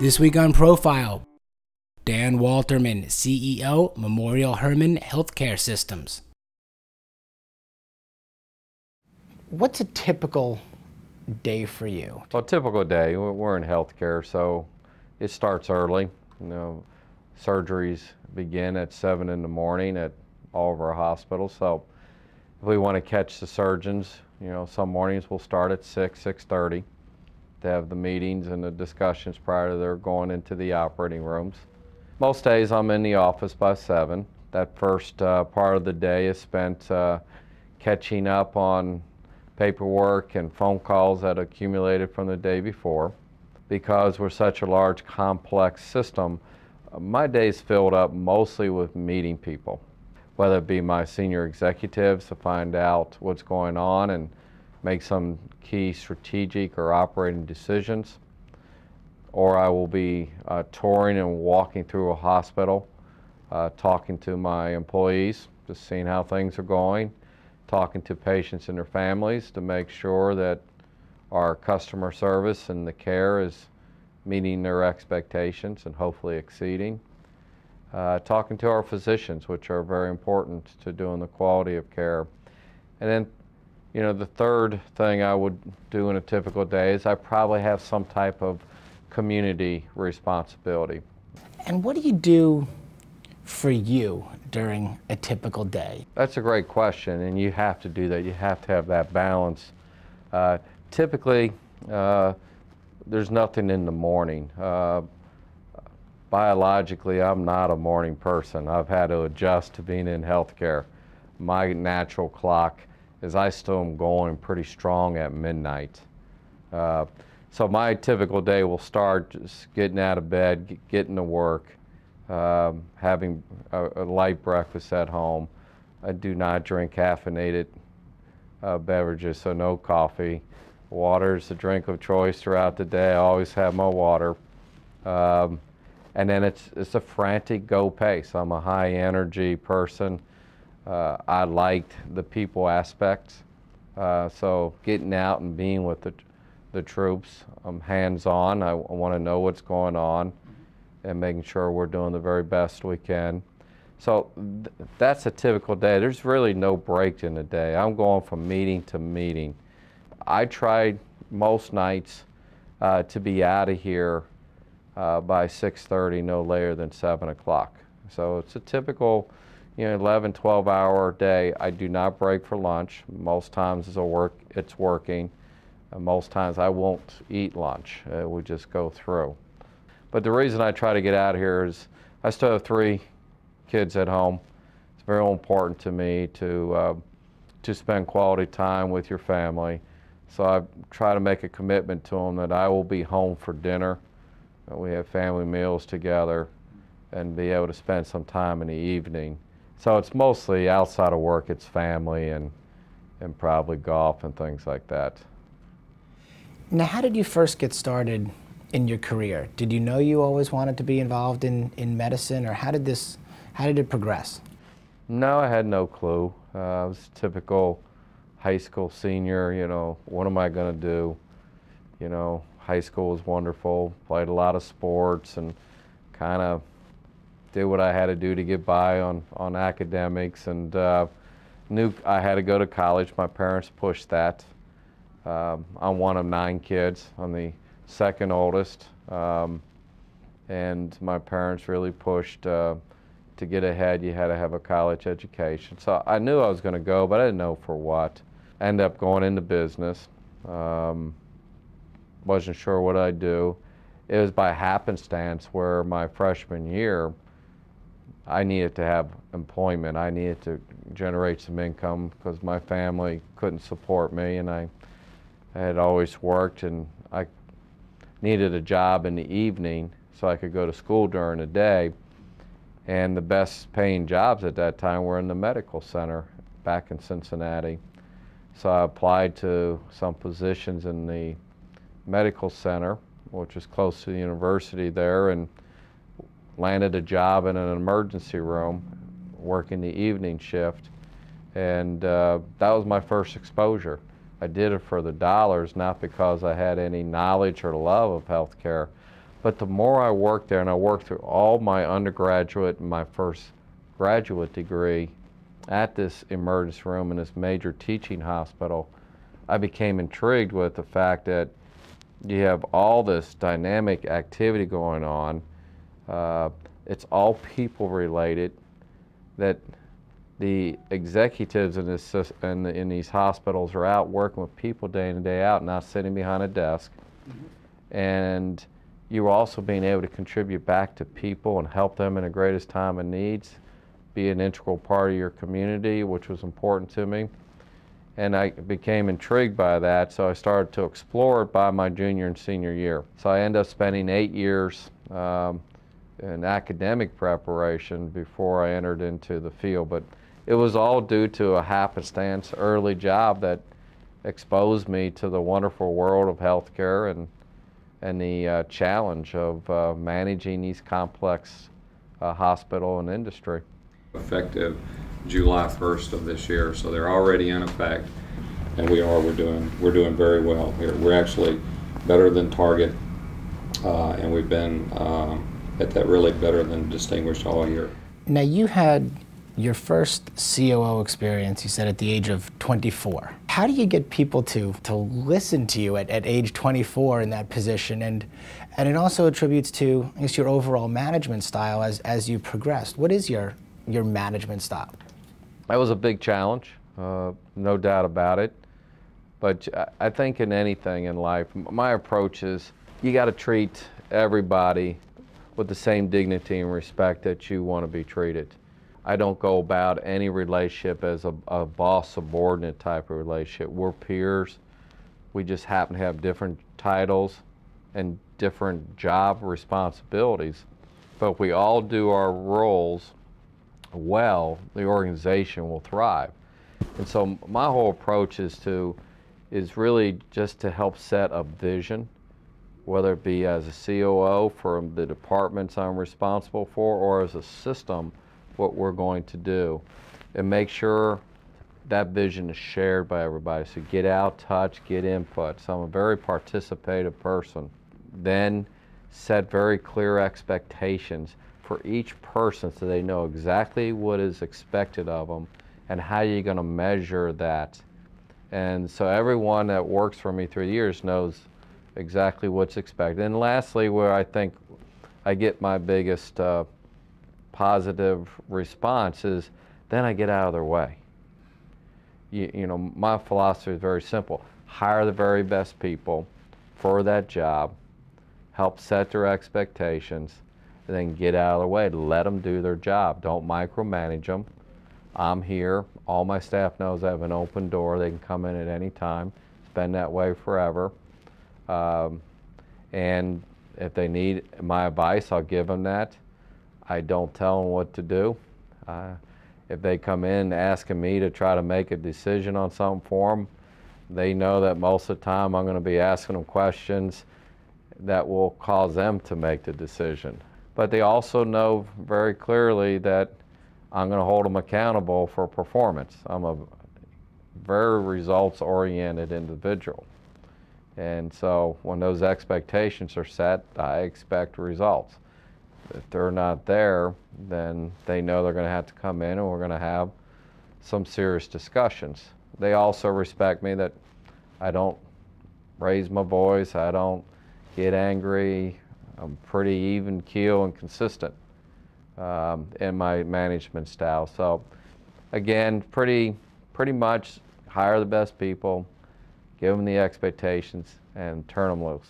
This week on Profile, Dan Wolterman, CEO, Memorial Hermann Healthcare Systems. What's a typical day for you? Well, a typical day, we're in healthcare, so it starts early. Surgeries begin at 7 in the morning at all of our hospitals. So if we want to catch the surgeons, some mornings we'll start at 6:30 to have the meetings and the discussions prior to their going into the operating rooms. Most days I'm in the office by 7. That first part of the day is spent catching up on paperwork and phone calls that accumulated from the day before. Because we're such a large, complex system, my day's filled up mostly with meeting people, whether it be my senior executives to find out what's going on and make some key strategic or operating decisions, or I will be touring and walking through a hospital, talking to my employees, just seeing how things are going, talking to patients and their families to make sure that our customer service and the care is meeting their expectations and hopefully exceeding. Talking to our physicians, which are very important to doing the quality of care. And then, the third thing I would do in a typical day is I probably have some type of community responsibility. And what do you do for you during a typical day? That's a great question, and you have to do that. You have to have that balance. Typically, there's nothing in the morning. Biologically, I'm not a morning person. I've had to adjust to being in healthcare. My natural clock is I still am going pretty strong at midnight. So my typical day will start just getting out of bed, getting to work, having a light breakfast at home. I do not drink caffeinated beverages, so no coffee. Water is the drink of choice throughout the day. I always have my water. And then it's a frantic go pace. I'm a high energy person. I liked the people aspects. So getting out and being with the troops, I'm hands-on. I want to know what's going on and making sure we're doing the very best we can. So that's a typical day. There's really no break in the day. I'm going from meeting to meeting. I tried most nights to be out of here by 6:30, no later than 7 o'clock. So it's a typical 11, 12-hour day. I do not break for lunch. Most times it's working. Most times I won't eat lunch. We just go through. But the reason I try to get out of here is I still have 3 kids at home. It's very important to me to spend quality time with your family. So I try to make a commitment to them that I will be home for dinner. We have family meals together and be able to spend some time in the evening. So it's mostly outside of work, it's family and probably golf and things like that. Now, how did you first get started in your career? Did you know you always wanted to be involved in medicine, or how did it progress? No, I had no clue. I was a typical high school senior, what am I going to do? High school was wonderful, played a lot of sports and kind of did what I had to do to get by on academics, and knew I had to go to college. My parents pushed that. I'm one of 9 kids. I'm the second oldest, and my parents really pushed to get ahead. You had to have a college education. So I knew I was going to go, but I didn't know for what. I ended up going into business. Wasn't sure what I'd do. It was by happenstance where my freshman year, I needed to have employment. I needed to generate some income because my family couldn't support me, and I had always worked, and I needed a job in the evening so I could go to school during the day. And the best paying jobs at that time were in the medical center back in Cincinnati. So I applied to some positions in the medical center, which is close to the university there, and landed a job in an emergency room working the evening shift. And that was my first exposure. I did it for the dollars, not because I had any knowledge or love of healthcare, But the more I worked there, and I worked through all my undergraduate and my first graduate degree at this emergency room in this major teaching hospital, I became intrigued with the fact that you have all this dynamic activity going on. It's all people related, that the executives in, in these hospitals are out working with people day in and day out, not sitting behind a desk. Mm-hmm. And you also being able to contribute back to people and help them in the greatest time of needs, be an integral part of your community, which was important to me. And I became intrigued by that, so I started to explore it by my junior and senior year. So I ended up spending 8 years in academic preparation before I entered into the field. But it was all due to a happenstance early job that exposed me to the wonderful world of healthcare and the challenge of managing these complex hospital and industry. Effective July 1st of this year, so they're already in effect, and we're doing very well here. We're actually better than target, and we've been at that really better than distinguished all year. Now, you had your first COO experience, you said, at the age of 24. How do you get people to listen to you at age 24 in that position? And it also attributes to, I guess, your overall management style as you progressed. What is your management style? That was a big challenge, no doubt about it. But I think in anything in life, my approach is you got to treat everybody with the same dignity and respect that you want to be treated. I don't go about any relationship as a boss-subordinate type of relationship. We're peers. We just happen to have different titles and different job responsibilities. But if we all do our roles well, the organization will thrive. And so my whole approach is really just to help set a vision, whether it be as a COO for the departments I'm responsible for, or as a system, what we're going to do, and make sure that vision is shared by everybody. So get out, touch, get input. So I'm a very participative person. Then set very clear expectations for each person so they know exactly what is expected of them and how you're going to measure that. And so everyone that works for me through the years knows exactly what's expected. And lastly, where I think I get my biggest positive response is then I get out of their way. You know, my philosophy is very simple. Hire the very best people for that job, help set their expectations, and then get out of the way. Let them do their job. Don't micromanage them. I'm here. All my staff knows I have an open door. They can come in at any time. It's been that way forever. And if they need my advice, I'll give them that. I don't tell them what to do. If they come in asking me to try to make a decision on something for them, they know that most of the time I'm going to be asking them questions that will cause them to make the decision. But they also know very clearly that I'm going to hold them accountable for performance. I'm a very results-oriented individual. And so when those expectations are set, I expect results. If they're not there, then they know they're going to have to come in and we're going to have some serious discussions. They also respect me that I don't raise my voice, I don't get angry. I'm pretty even keel and consistent in my management style. So again, pretty much hire the best people, give them the expectations, and turn them loose.